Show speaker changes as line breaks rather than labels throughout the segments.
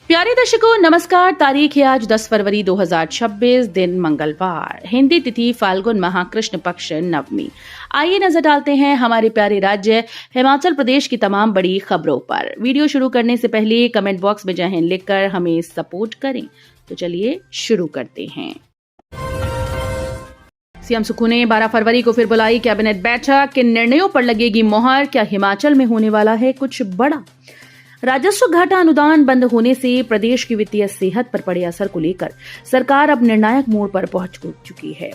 प्यारे दर्शकों नमस्कार। तारीख है आज 10 फरवरी 2026, दिन मंगलवार, हिंदी तिथि फाल्गुन माह कृष्ण पक्ष नवमी। आइए नजर डालते हैं हमारे प्यारे राज्य हिमाचल प्रदेश की तमाम बड़ी खबरों पर। वीडियो शुरू करने से पहले कमेंट बॉक्स में जय हिंद लिखकर हमें सपोर्ट करें। तो चलिए शुरू करते हैं। सीएम सुक्खू ने 12 फरवरी को फिर बुलाई कैबिनेट बैठक, किन निर्णयों पर लगेगी मोहर, क्या हिमाचल में होने वाला है कुछ बड़ा। राजस्व घाटा अनुदान बंद होने से प्रदेश की वित्तीय सेहत पर पड़े असर को लेकर सरकार अब निर्णायक मोड़ पर पहुंच चुकी है।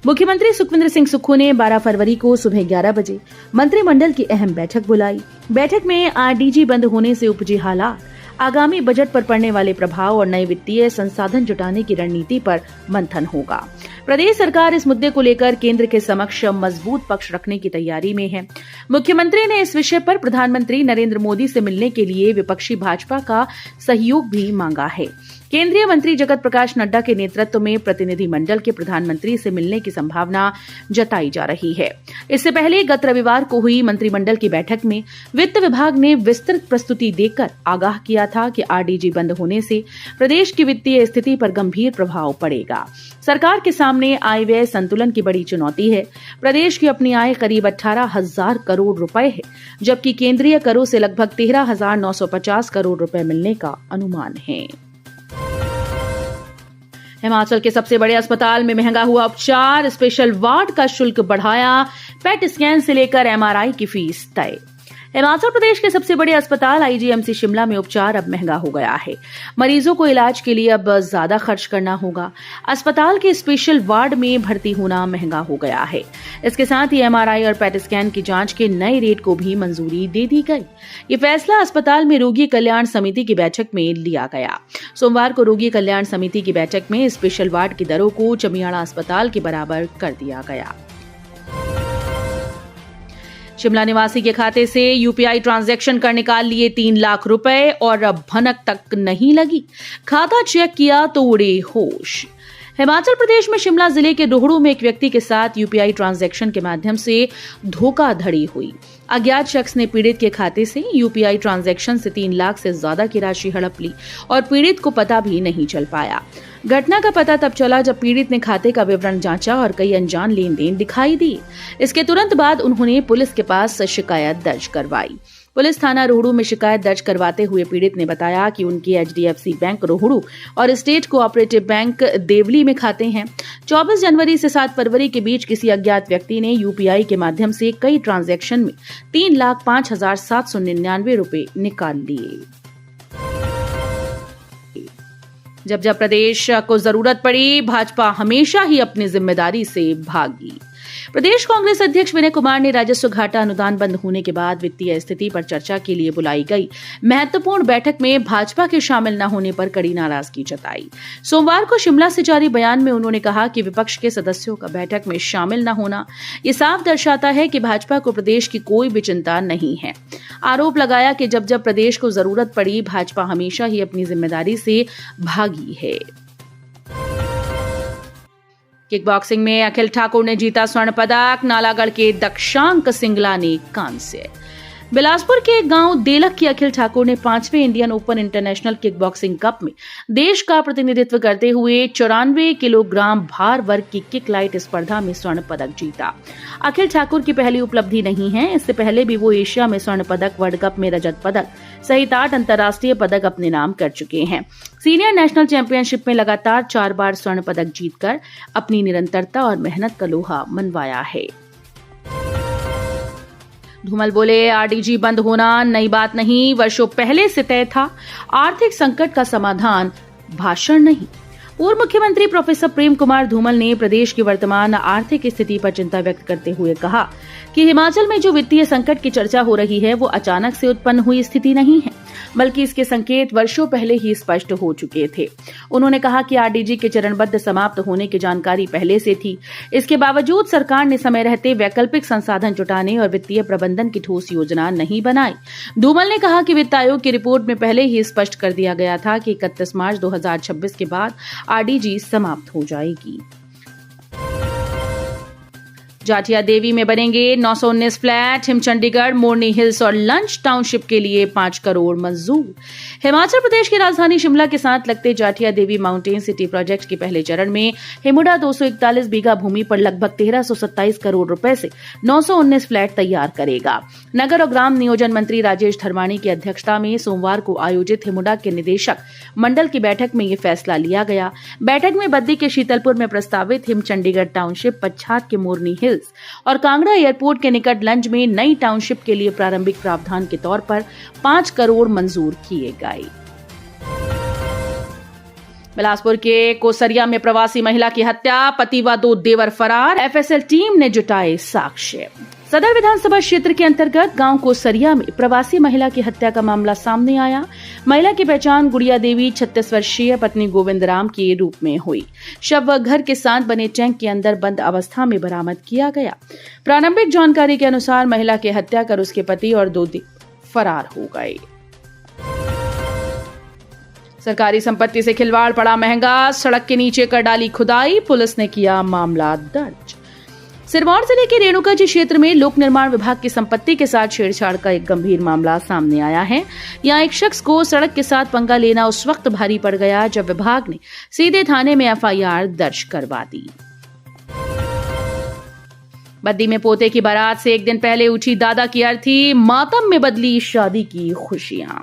मुख्यमंत्री सुखविंदर सिंह सुक्खू ने 12 फरवरी को सुबह 11 बजे मंत्रिमंडल की अहम बैठक बुलाई। बैठक में आरडीजी बंद होने से उपजे हालात, आगामी बजट पर पड़ने वाले प्रभाव और नए वित्तीय संसाधन जुटाने की रणनीति पर मंथन होगा। प्रदेश सरकार इस मुद्दे को लेकर केंद्र के समक्ष मजबूत पक्ष रखने की तैयारी में है। मुख्यमंत्री ने इस विषय पर प्रधानमंत्री नरेंद्र मोदी से मिलने के लिए विपक्षी भाजपा का सहयोग भी मांगा है। केंद्रीय मंत्री जगत प्रकाश नड्डा के नेतृत्व में प्रतिनिधि मंडल के प्रधानमंत्री से मिलने की संभावना जताई जा रही है। इससे पहले गत रविवार को हुई मंत्रिमंडल की बैठक में वित्त विभाग ने विस्तृत प्रस्तुति देकर आगाह किया था कि आरडीजी बंद होने से प्रदेश की वित्तीय स्थिति पर गंभीर प्रभाव पड़ेगा। सरकार के सामने आय व्यय संतुलन की बड़ी चुनौती है। प्रदेश की अपनी आय करीब 18,000 करोड़ रुपए है, जबकि केंद्रीय करों से लगभग 13,950 करोड़ रुपए मिलने का अनुमान है। हिमाचल के सबसे बड़े अस्पताल में महंगा हुआ उपचार, स्पेशल वार्ड का शुल्क बढ़ाया, पेट स्कैन से लेकर एमआरआई की फीस तय। हिमाचल प्रदेश के सबसे बड़े अस्पताल आईजीएमसी शिमला में उपचार अब महंगा हो गया है। मरीजों को इलाज के लिए अब ज्यादा खर्च करना होगा। अस्पताल के स्पेशल वार्ड में भर्ती होना महंगा हो गया है। इसके साथ ही एमआरआई और पेट स्कैन की जांच के नए रेट को भी मंजूरी दे दी गई। ये फैसला अस्पताल में रोगी कल्याण समिति की बैठक में लिया गया। सोमवार को रोगी कल्याण समिति की बैठक में स्पेशल वार्ड की दरों को चमियाड़ा अस्पताल के बराबर कर दिया गया। शिमला निवासी के खाते से यूपीआई ट्रांजैक्शन कर निकाल लिए 3 लाख रुपए और अब भनक तक नहीं लगी। खाता चेक किया तो उड़े होश। हिमाचल प्रदेश में शिमला जिले के रोहड़ू में एक व्यक्ति के साथ यूपीआई ट्रांजैक्शन के माध्यम से धोखाधड़ी हुई। अज्ञात शख्स ने पीड़ित के खाते से यूपीआई ट्रांजैक्शन से 3 लाख से ज्यादा की राशि हड़प ली और पीड़ित को पता भी नहीं चल पाया। घटना का पता तब चला जब पीड़ित ने खाते का विवरण जांचा और कई अनजान लेन देन दिखाई दिए। इसके तुरंत बाद उन्होंने पुलिस के पास शिकायत दर्ज करवाई। पुलिस थाना रोहड़ू में शिकायत दर्ज करवाते हुए पीड़ित ने बताया कि उनके एचडीएफसी बैंक रोहड़ू और स्टेट कोऑपरेटिव बैंक देवली में खाते हैं। 24 जनवरी से 7 फरवरी के बीच किसी अज्ञात व्यक्ति ने यूपीआई के माध्यम से कई ट्रांजैक्शन में 3,05,799 रुपए निकाल लिए। जब जब प्रदेश को जरूरत पड़ी, भाजपा हमेशा ही अपनी जिम्मेदारी से भागी। प्रदेश कांग्रेस अध्यक्ष विनय कुमार ने राजस्व घाटा अनुदान बंद होने के बाद वित्तीय स्थिति पर चर्चा के लिए बुलाई गई महत्वपूर्ण बैठक में भाजपा के शामिल न होने पर कड़ी नाराजगी जताई। सोमवार को शिमला से जारी बयान में उन्होंने कहा कि विपक्ष के सदस्यों का बैठक में शामिल न होना ये साफ दर्शाता है कि भाजपा को प्रदेश की कोई भी चिंता नहीं है। आरोप लगाया कि जब जब प्रदेश को जरूरत पड़ी, भाजपा हमेशा ही अपनी जिम्मेदारी से भागी है। किक बॉक्सिंग में अखिल ठाकुर ने जीता स्वर्ण पदक, नालागढ़ के दक्षांक सिंगला ने कांस्य। बिलासपुर के गांव देलक की अखिल ठाकुर ने 5वें Indian open international kick boxing cup में देश का प्रतिनिधित्व करते हुए 94 किलोग्राम भार वर्ग की किक लाइट स्पर्धा में स्वर्ण पदक जीता। अखिल ठाकुर की पहली उपलब्धि नहीं है। इससे पहले भी वो एशिया में स्वर्ण पदक, वर्ल्ड कप में रजत पदक सहित 8 अंतर्राष्ट्रीय पदक अपने नाम कर चुके हैं। सीनियर नेशनल चैंपियनशिप में लगातार 4 बार स्वर्ण पदक जीतकर अपनी निरंतरता और मेहनत का लोहा मनवाया है। धूमल बोले, आरडीजी बंद होना नई बात नहीं, वर्षों पहले से तय था। आर्थिक संकट का समाधान भाषण नहीं। पूर्व मुख्यमंत्री प्रोफेसर प्रेम कुमार धूमल ने प्रदेश की वर्तमान आर्थिक स्थिति पर चिंता व्यक्त करते हुए कहा कि हिमाचल में जो वित्तीय संकट की चर्चा हो रही है वो अचानक से उत्पन्न हुई स्थिति नहीं है, बल्कि इसके संकेत वर्षों पहले ही स्पष्ट हो चुके थे। उन्होंने कहा कि आरडीजी के चरणबद्ध समाप्त होने की जानकारी पहले से थी। इसके बावजूद सरकार ने समय रहते वैकल्पिक संसाधन जुटाने और वित्तीय प्रबंधन की ठोस योजना नहीं बनाई। धूमल ने कहा कि वित्त आयोग की रिपोर्ट में पहले ही स्पष्ट कर दिया गया था कि 31 मार्च 2026 के बाद आरडीजी समाप्त हो जाएगी। जाटिया देवी में बनेंगे 919 फ्लैट। हिम चंडीगढ़, मोरनी हिल्स और लंच टाउनशिप के लिए 5 करोड़ मंजूर। हिमाचल प्रदेश की राजधानी शिमला के साथ लगते जाटिया देवी माउंटेन सिटी प्रोजेक्ट के पहले चरण में हिमुडा 241 बीघा भूमि पर लगभग 1327 करोड़ रुपए से 919 फ्लैट तैयार करेगा। नगर और ग्राम नियोजन मंत्री राजेश धर्माणी की अध्यक्षता में सोमवार को आयोजित हिमुडा के निदेशक मंडल की बैठक में यह फैसला लिया गया। बैठक में बद्दी के शीतलपुर में प्रस्तावित हिम चंडीगढ़ टाउनशिप, पच्छाद के मोरनी हिल्स और कांगड़ा एयरपोर्ट के निकट लंच में नई टाउनशिप के लिए प्रारंभिक प्रावधान के तौर पर 5 करोड़ मंजूर किए गए। बिलासपुर के कोसरिया में प्रवासी महिला की हत्या, पति व 2 देवर फरार। एफएसएल टीम ने जुटाए साक्ष्य। सदर विधानसभा क्षेत्र के अंतर्गत गांव कोसरिया में प्रवासी महिला की हत्या का मामला सामने आया। महिला की पहचान गुड़िया देवी 36 वर्षीय पत्नी गोविंद राम के रूप में हुई। शव घर के साथ बने टैंक के अंदर बंद अवस्था में बरामद किया गया। प्रारंभिक जानकारी के अनुसार महिला की हत्या कर उसके पति और 2 फरार हो गए। सरकारी संपत्ति से खिलवाड़ पड़ा महंगा, सड़क के नीचे कर डाली खुदाई, पुलिस ने किया मामला दर्ज। सिरमौर जिले के रेणुकाजी क्षेत्र में लोक निर्माण विभाग की संपत्ति के साथ छेड़छाड़ का एक गंभीर मामला सामने आया है। यहाँ एक शख्स को सड़क के साथ पंगा लेना उस वक्त भारी पड़ गया जब विभाग ने सीधे थाने में एफआईआर दर्ज करवा दी। बद्दी में पोते की बारात से एक दिन पहले उठी दादा की अर्थी, मातम में बदली शादी की खुशियां।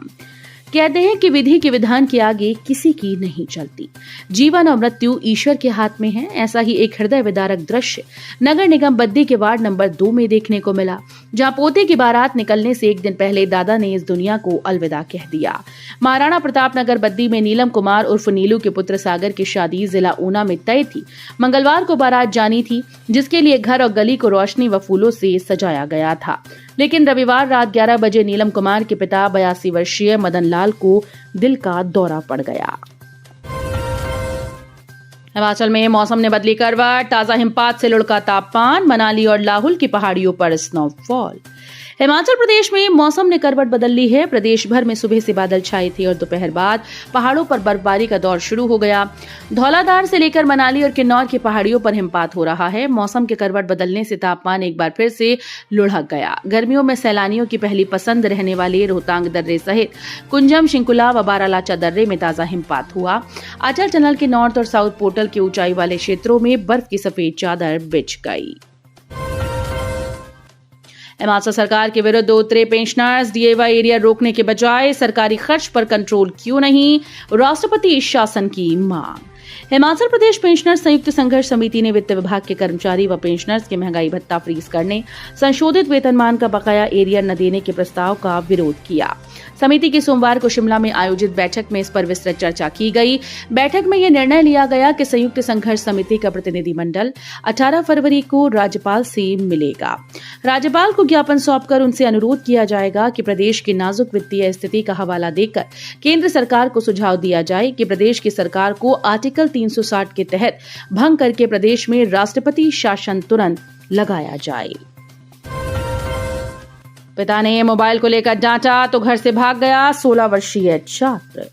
कहते हैं कि विधि के विधान के आगे किसी की नहीं चलती। जीवन और मृत्यु ईश्वर के हाथ में है। ऐसा ही एक हृदय विदारक दृश्य नगर निगम बद्दी के वार्ड नंबर 2 में देखने को मिला, जहां पोते की बारात निकलने से एक दिन पहले दादा ने इस दुनिया को अलविदा कह दिया। महाराणा प्रताप नगर बद्दी में नीलम कुमार उर्फ नीलू के पुत्र सागर की शादी जिला ऊना में तय थी। मंगलवार को बारात जानी थी, जिसके लिए घर और गली को रोशनी व फूलों से सजाया गया था। लेकिन रविवार रात 11 बजे नीलम कुमार के पिता 82 वर्षीय मदन लाल को दिल का दौरा पड़ गया। हिमाचल में मौसम ने बदली करवट, ताजा हिमपात से लुढ़का तापमान, मनाली और लाहुल की पहाड़ियों पर स्नोफॉल। हिमाचल प्रदेश में मौसम ने करवट बदल ली है। प्रदेश भर में सुबह से बादल छाए थे और दोपहर बाद पहाड़ों पर बर्फबारी का दौर शुरू हो गया। धौलाधार से लेकर मनाली और किन्नौर की पहाड़ियों पर हिमपात हो रहा है। मौसम के करवट बदलने से तापमान एक बार फिर से लुढ़क गया। गर्मियों में सैलानियों की पहली पसंद रहने वाले रोहतांग दर्रे सहित कुंजम, शिंकुला व बारालाचा दर्रे में ताजा हिमपात हुआ। अटल टनल के नॉर्थ और साउथ पोर्टल के ऊंचाई वाले क्षेत्रों में बर्फ की सफेद चादर बिछ गई। हिमाचल सरकार के विरुद्ध उतरे पेंशनर्स, डीएवाई एरिया रोकने के बजाय सरकारी खर्च पर कंट्रोल क्यों नहीं, राष्ट्रपति शासन की मांग। हिमाचल प्रदेश पेंशनर्स संयुक्त संघर्ष समिति ने वित्त विभाग के कर्मचारी व पेंशनर्स के महंगाई भत्ता फ्रीज करने, संशोधित वेतनमान का बकाया एरियर न देने के प्रस्ताव का विरोध किया। समिति की सोमवार को शिमला में आयोजित बैठक में इस पर विस्तृत चर्चा की गई। बैठक में यह निर्णय लिया गया कि संयुक्त संघर्ष समिति का प्रतिनिधिमंडल 18 फरवरी को राज्यपाल से मिलेगा। राज्यपाल को ज्ञापन सौंपकर उनसे अनुरोध किया जाएगा कि प्रदेश की नाजुक वित्तीय स्थिति का हवाला देकर केंद्र सरकार को सुझाव दिया जाए कि प्रदेश की सरकार को आर्टिकल 360 के तहत भंग करके प्रदेश में राष्ट्रपति शासन तुरंत लगाया जाए। पिता ने मोबाइल को लेकर डांटा तो घर से भाग गया 16 वर्षीय छात्र।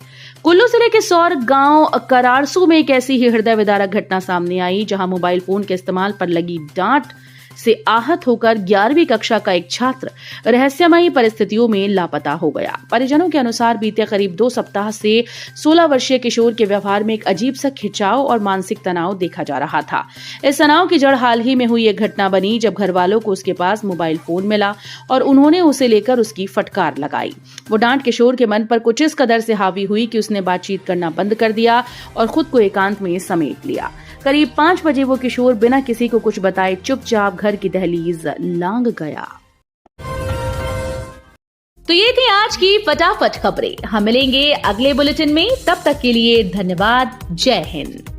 कुल्लू जिले के सौर गांव करारसू में एक ऐसी ही हृदय विदारक घटना सामने आई, जहां मोबाइल फोन के इस्तेमाल पर लगी डांट से आहत होकर 11वीं कक्षा का एक छात्र रहस्यमयी परिस्थितियों में लापता हो गया। परिजनों के अनुसार बीते करीब 2 सप्ताह से 16 वर्षीय किशोर के व्यवहार में एक अजीब सा खिंचाव और मानसिक तनाव देखा जा रहा था। इस तनाव की जड़ हाल ही में हुई एक घटना बनी जब घर वालों को उसके पास मोबाइल फोन मिला और उन्होंने उसे लेकर उसकी फटकार लगाई। वो डांट किशोर के मन पर कुछ इस कदर से हावी हुई कि उसने बातचीत करना बंद कर दिया और खुद को एकांत में समेट लिया। करीब 5 बजे वो किशोर बिना किसी को कुछ बताए चुपचाप घर की दहलीज लांघ गया। तो ये थी आज की फटाफट खबरें। हम मिलेंगे अगले बुलेटिन में, तब तक के लिए धन्यवाद। जय हिंद।